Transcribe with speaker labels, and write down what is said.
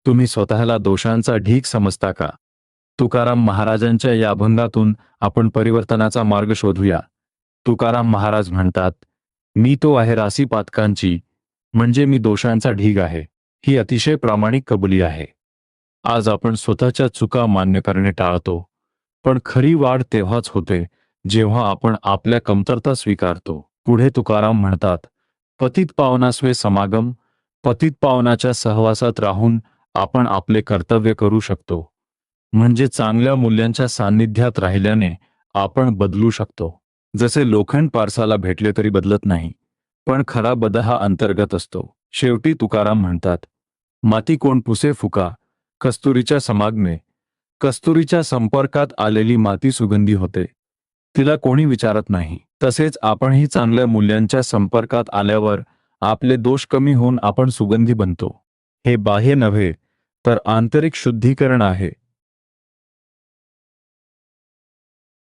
Speaker 1: तुम्ही स्वतःला दोषांचा ढीग समजता का? तुकाराम महाराजांच्या या अभंगातून आपण परिवर्तनाचा मार्ग शोधूया. तुकाराम महाराज म्हणतात, मी तो आहे रासी पातकांची, म्हणजे मी दोषांचा ढीग आहे. ही अतिशय प्रामाणिक कबुली आहे. आज आपण स्वतःच्या चुका मान्य करणे टाळतो, पण खरी वाढ तेव्हाच होते जेव्हा आपण आपल्या कमतरता स्वीकारतो. पुढे तुकाराम म्हणतात, पतित पावनास्वे समागम, पतित पावनाच्या सहवासात राहून आपण आपले कर्तव्य करू शकतो. म्हणजे चांगल्या मूल्यांच्या सान्निध्यात राहिल्याने आपण बदलू शकतो. जसे लोखंड पारसाला भेटले तरी बदलत नाही, पण खरा बदल हा अंतर्गत असतो. शेवटी तुकाराम म्हणतात, माती कोण पुसे फुका, कस्तुरीच्या समागमे. कस्तुरीच्या संपर्कात आलेली माती सुगंधी होते, तिला कोणी विचारत नाही. तसेच आपणही चांगल्या मूल्यांच्या संपर्कात आल्यावर आपले दोष कमी होऊन आपण सुगंधी बनतो. हे बाह्य नव्हे तर आंतरिक शुद्धीकरण आहे.